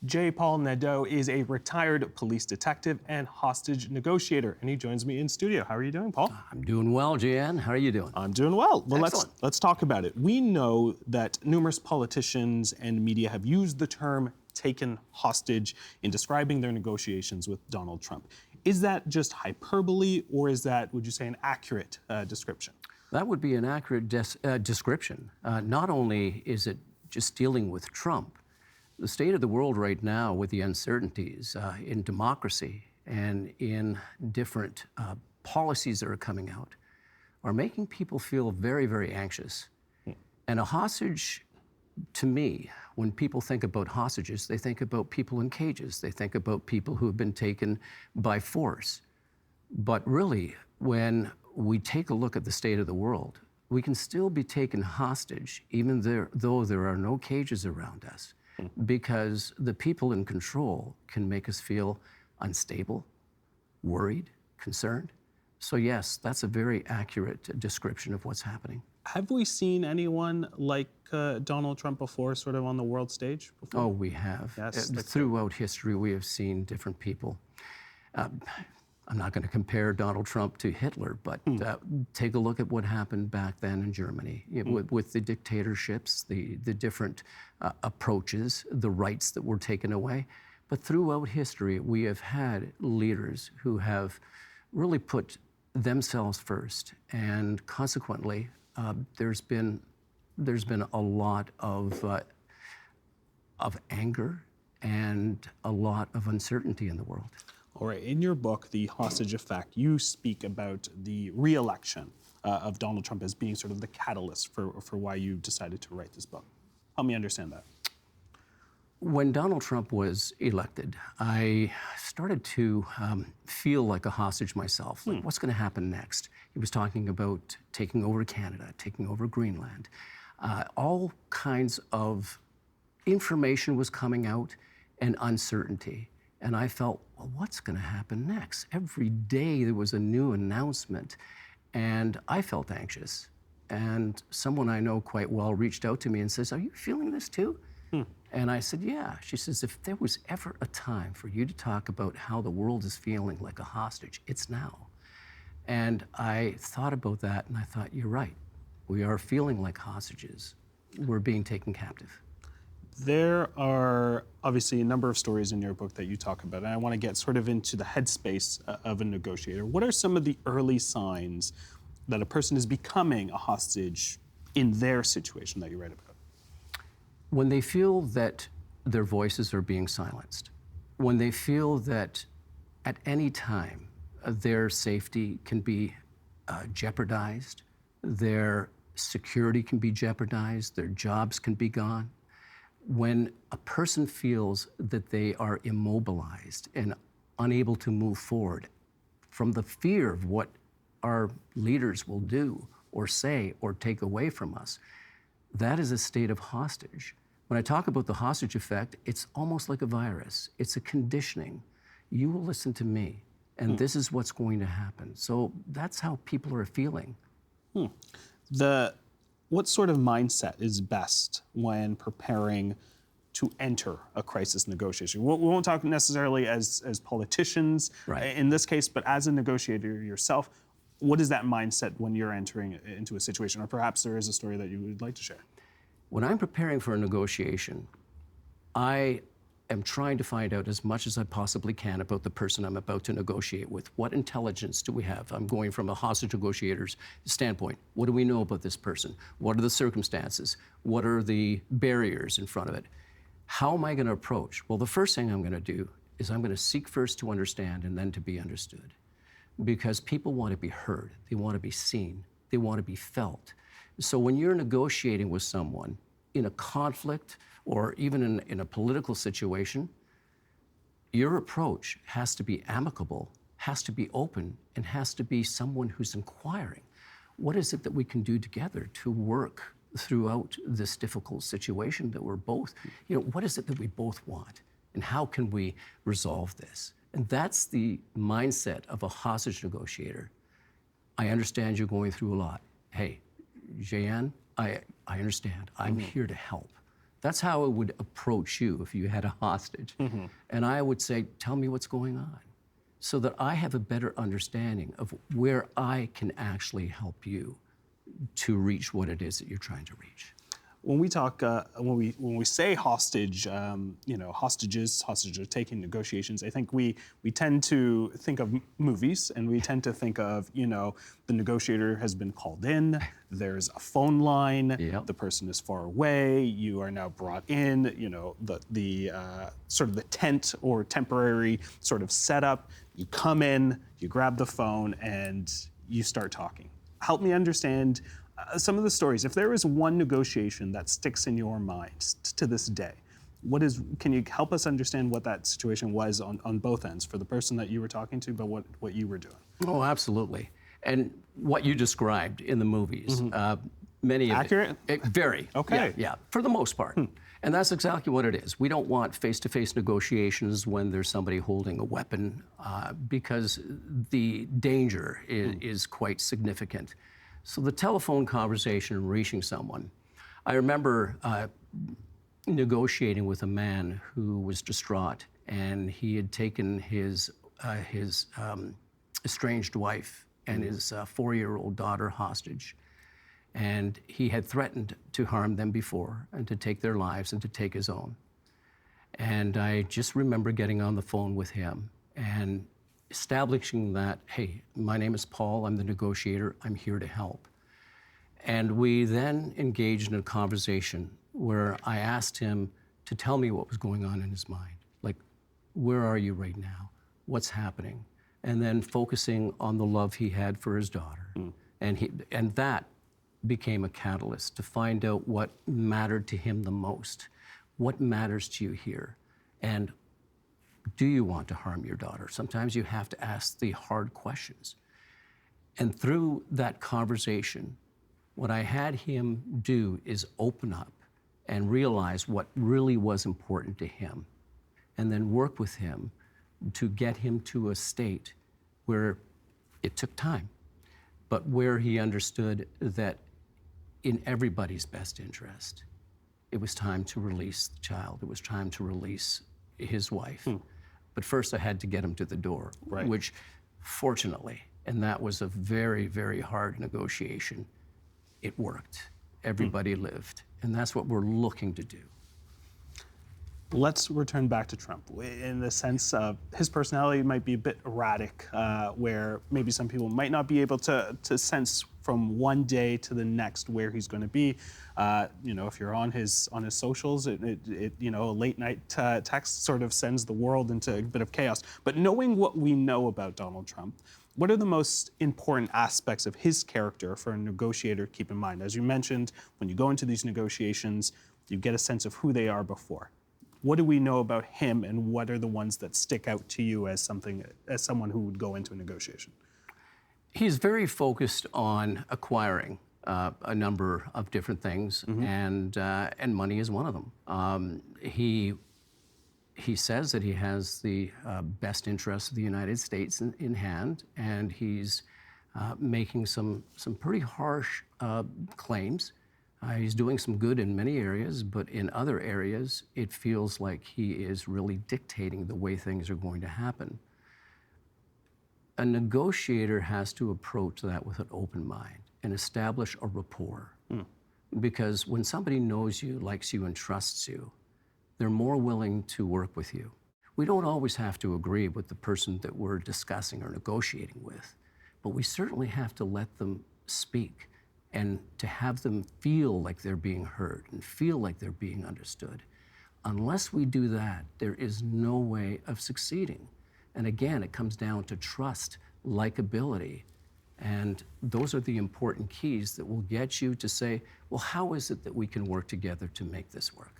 J. Paul Nadeau is a retired police detective and hostage negotiator, and he joins me in studio. How are you doing, Paul? I'm doing well, Jan. How are you doing? I'm doing well. Well, Excellent. let's talk about it. We know that numerous politicians and media have used the term taken hostage in describing their negotiations with Donald Trump. Is that just hyperbole, or is that, would you say, an accurate description? That would be an accurate description. Not only is it just dealing with Trump, the state of the world right now with the uncertainties in democracy and in different policies that are coming out are making people feel very, very anxious. And a hostage, to me, when people think about hostages, they think about people in cages. They think about people who have been taken by force. But really, when we take a look at the state of the world, we can still be taken hostage, even though there are no cages around us, because the people in control can make us feel unstable, worried, concerned. So yes, that's a very accurate description of what's happening. Have we seen anyone like Donald Trump before, sort of on the world stage before? Oh, we have. Yes, Throughout history, we have seen different people. I'm not going to compare Donald Trump to Hitler, but take a look at what happened back then in Germany with the dictatorships, the different approaches, the rights that were taken away. But throughout history, we have had leaders who have really put themselves first, and consequently, there's been a lot of anger and a lot of uncertainty in the world. All right, in your book, The Hostage Effect, you speak about the re-election of Donald Trump as being sort of the catalyst for why you decided to write this book. Help me understand that. When Donald Trump was elected, I started to feel like a hostage myself. Like, what's going to happen next? He was talking about taking over Canada, taking over Greenland. All kinds of information was coming out and uncertainty. And I felt, well, what's going to happen next? Every day there was a new announcement, and I felt anxious. And someone I know quite well reached out to me and says, "Are you feeling this too?" And I said, "Yeah." She says, "If there was ever a time for you to talk about how the world is feeling like a hostage, it's now." And I thought about that, and I thought, you're right. We are feeling like hostages. We're being taken captive. There are obviously a number of stories in your book that you talk about, and I want to get sort of into the headspace of a negotiator. What are some of the early signs that a person is becoming a hostage in their situation that you write about? When they feel that their voices are being silenced, when they feel that at any time their safety can be jeopardized, their security can be jeopardized, their jobs can be gone, when a person feels that they are immobilized and unable to move forward from the fear of what our leaders will do or say or take away from us, that is a state of hostage. When I talk about the hostage effect, it's almost like a virus. It's a conditioning. You will listen to me, and this is what's going to happen. So that's how people are feeling. What sort of mindset is best when preparing to enter a crisis negotiation? We won't talk necessarily as politicians in this case, but as a negotiator yourself, what is that mindset when you're entering into a situation? Or perhaps there is a story that you would like to share. When I'm preparing for a negotiation, I am trying to find out as much as I possibly can about the person I'm about to negotiate with. What intelligence do we have? I'm going from a hostage negotiator's standpoint. What do we know about this person? What are the circumstances? What are the barriers in front of it? How am I going to approach? Well, the first thing I'm going to do is I'm going to seek first to understand and then to be understood. Because people want to be heard. They want to be seen. They want to be felt. So when you're negotiating with someone in a conflict or even in a political situation, your approach has to be amicable, has to be open, and has to be someone who's inquiring. What is it that we can do together to work throughout this difficult situation that we're both, what is it that we both want? And how can we resolve this? And that's the mindset of a hostage negotiator. I understand you're going through a lot. Hey, Jeanne, I understand. I'm here to help. That's how I would approach you if you had a hostage. And I would say, tell me what's going on, so that I have a better understanding of where I can actually help you to reach what it is that you're trying to reach. When we talk, when we say hostage, hostages are taking negotiations. I think we tend to think of movies, and we tend to think of, the negotiator has been called in. There's a phone line. Yep. The person is far away. You are now brought in. The sort of the tent or temporary sort of setup. You come in, you grab the phone, and you start talking. Help me understand some of the stories. If there is one negotiation that sticks in your mind to this day, can you help us understand what that situation was on both ends, for the person that you were talking to, but what you were doing? Oh, absolutely. And what you described in the movies, many of Accurate? Very. Okay. Yeah, for the most part. And that's exactly what it is. We don't want face-to-face negotiations when there's somebody holding a weapon, because the danger is quite significant. So the telephone conversation, reaching someone. I remember negotiating with a man who was distraught, and he had taken his estranged wife and his 4-year-old daughter hostage. And he had threatened to harm them before, and to take their lives and to take his own. And I just remember getting on the phone with him and establishing that, hey, my name is Paul, I'm the negotiator, I'm here to help. And we then engaged in a conversation where I asked him to tell me what was going on in his mind. Like, where are you right now? What's happening? And then focusing on the love he had for his daughter. And that became a catalyst to find out what mattered to him the most. What matters to you here? And do you want to harm your daughter? Sometimes you have to ask the hard questions. And through that conversation, what I had him do is open up and realize what really was important to him, and then work with him to get him to a state where it took time, but where he understood that in everybody's best interest, it was time to release the child. It was time to release his wife. But first I had to get him to the door, which fortunately, and that was a very, very hard negotiation, it worked. Everybody lived. And that's what we're looking to do. Let's return back to Trump, in the sense of his personality might be a bit erratic, where maybe some people might not be able to sense from one day to the next where he's going to be. If you're on his socials, a late night text sort of sends the world into a bit of chaos. But knowing what we know about Donald Trump, what are the most important aspects of his character for a negotiator to keep in mind? As you mentioned, when you go into these negotiations, you get a sense of who they are before. What do we know about him, and what are the ones that stick out to you as someone who would go into a negotiation? He's very focused on acquiring a number of different things, and money is one of them. He says that he has the best interests of the United States in hand, and he's making some pretty harsh claims. He's doing some good in many areas, but in other areas, it feels like he is really dictating the way things are going to happen. A negotiator has to approach that with an open mind and establish a rapport. Because when somebody knows you, likes you, and trusts you, they're more willing to work with you. We don't always have to agree with the person that we're discussing or negotiating with, but we certainly have to let them speak, and to have them feel like they're being heard and feel like they're being understood. Unless we do that, there is no way of succeeding. And again, it comes down to trust, likability, and those are the important keys that will get you to say, well, how is it that we can work together to make this work?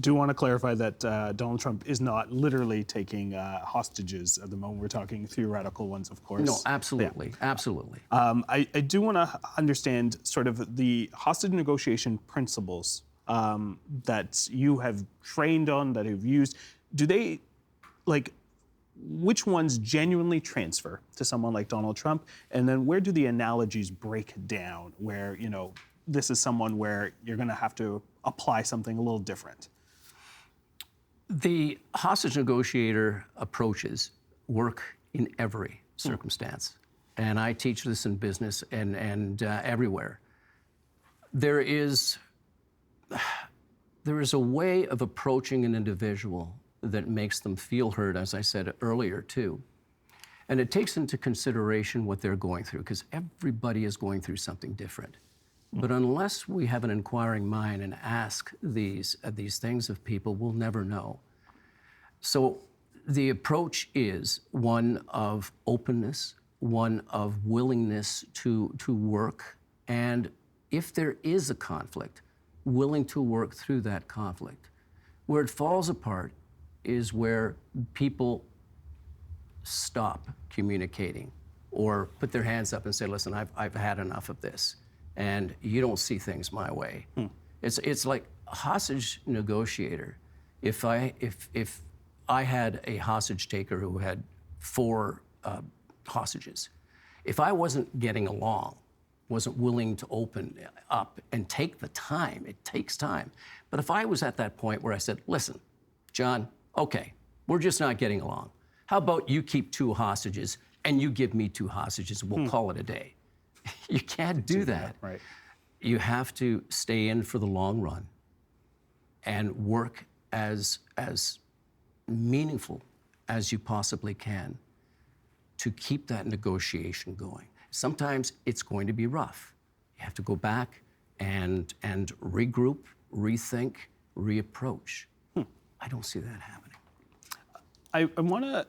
Do want to clarify that Donald Trump is not literally taking hostages at the moment. We're talking theoretical ones, of course. No, absolutely, absolutely. I do want to understand sort of the hostage negotiation principles that you have trained on, that you've used. Do they, which ones genuinely transfer to someone like Donald Trump? And then where do the analogies break down where, this is someone where you're going to have to apply something a little different? The hostage negotiator approaches work in every circumstance. And I teach this in business and everywhere. There is a way of approaching an individual that makes them feel heard, as I said earlier, too. And it takes into consideration what they're going through, because everybody is going through something different. But unless we have an inquiring mind and ask these things of people, we'll never know. So the approach is one of openness, one of willingness to work, and if there is a conflict, willing to work through that conflict. Where it falls apart is where people stop communicating or put their hands up and say, listen, I've had enough of this, and you don't see things my way. It's like a hostage negotiator. If I had a hostage taker who had 4 hostages, if I wasn't getting along, wasn't willing to open up and take the time, it takes time. But if I was at that point where I said, listen, John, okay, we're just not getting along. How about you keep 2 hostages and you give me 2 hostages and we'll call it a day. You can't do that. Right. You have to stay in for the long run and work as meaningful as you possibly can to keep that negotiation going. Sometimes it's going to be rough. You have to go back and regroup, rethink, reapproach. I don't see that happening. I want to,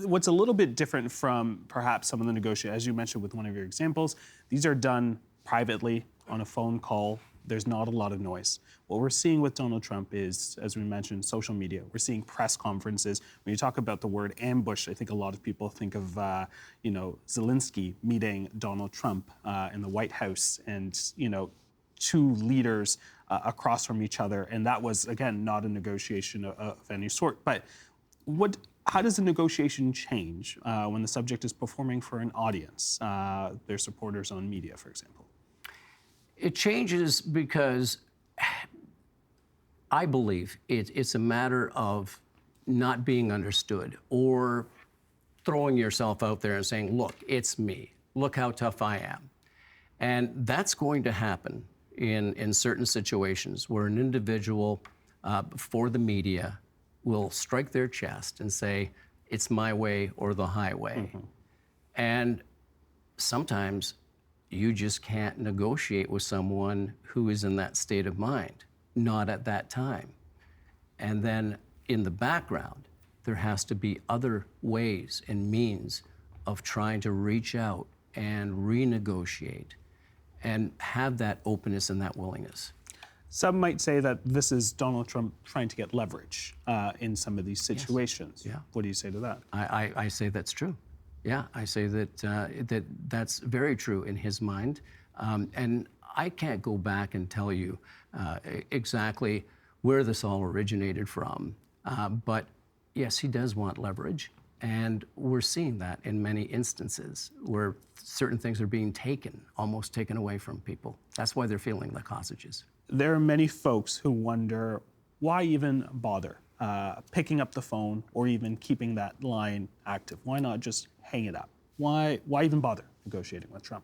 what's a little bit different from perhaps some of the negotiations, as you mentioned with one of your examples, these are done privately on a phone call. There's not a lot of noise. What we're seeing with Donald Trump is, as we mentioned, social media. We're seeing press conferences. When you talk about the word ambush, I think a lot of people think of, Zelensky meeting Donald Trump in the White House, and 2 leaders across from each other, and that was, again, not a negotiation of any sort. But how does the negotiation change when the subject is performing for an audience, their supporters on media, for example? It changes because I believe it's a matter of not being understood or throwing yourself out there and saying, look, it's me. Look how tough I am. And that's going to happen in certain situations where an individual for the media will strike their chest and say, it's my way or the highway. And sometimes you just can't negotiate with someone who is in that state of mind, not at that time. And then in the background, there has to be other ways and means of trying to reach out and renegotiate and have that openness and that willingness. Some might say that this is Donald Trump trying to get leverage in some of these situations. Yes. Yeah. What do you say to that? I say that's true. Yeah, I say that that's very true in his mind. And I can't go back and tell you exactly where this all originated from. But yes, he does want leverage. And we're seeing that in many instances where certain things are being almost taken away from people. That's why they're feeling like hostages. There are many folks who wonder, why even bother picking up the phone or even keeping that line active? Why not just hang it up? Why even bother negotiating with Trump?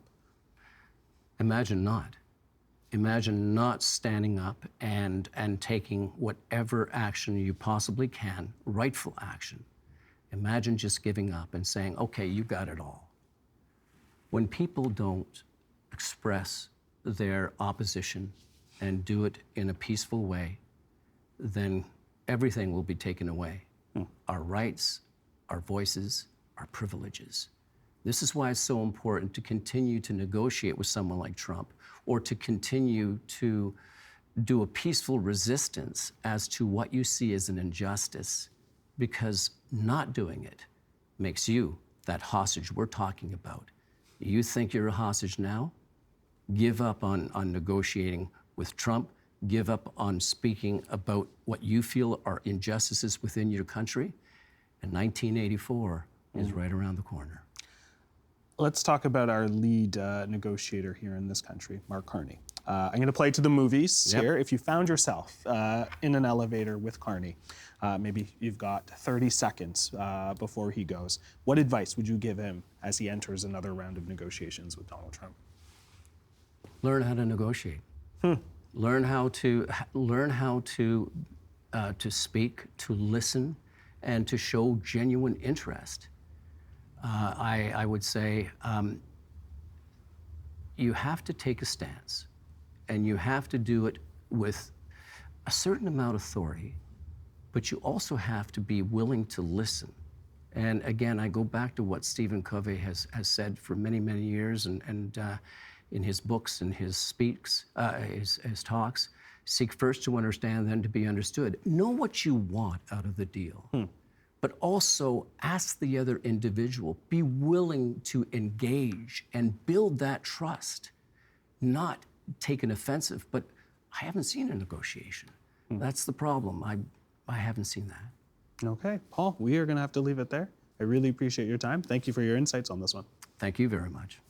Imagine not. Imagine not standing up and taking whatever action you possibly can, rightful action. Imagine just giving up and saying, okay, you got it all. When people don't express their opposition and do it in a peaceful way, then everything will be taken away. Our rights, our voices, our privileges. This is why it's so important to continue to negotiate with someone like Trump, or to continue to do a peaceful resistance as to what you see as an injustice, because not doing it makes you that hostage we're talking about. You think you're a hostage now? Give up on negotiating with Trump. Give up on speaking about what you feel are injustices within your country. And 1984 is right around the corner. Let's talk about our lead negotiator here in this country, Mark Carney. I'm going to play to the movies Yep. here. If you found yourself in an elevator with Carney, maybe you've got 30 seconds before he goes, what advice would you give him as he enters another round of negotiations with Donald Trump? Learn how to negotiate. Learn how to speak, to listen, and to show genuine interest. I would say you have to take a stance, and you have to do it with a certain amount of authority, but you also have to be willing to listen. And again, I go back to what Stephen Covey has said for many, many years, and in his books and his speaks, his talks, seek first to understand, then to be understood. Know what you want out of the deal, but also ask the other individual. Be willing to engage and build that trust, not take an offensive, but I haven't seen a negotiation. That's the problem. I haven't seen that. Okay, Paul, we are going to have to leave it there. I really appreciate your time. Thank you for your insights on this one. Thank you very much.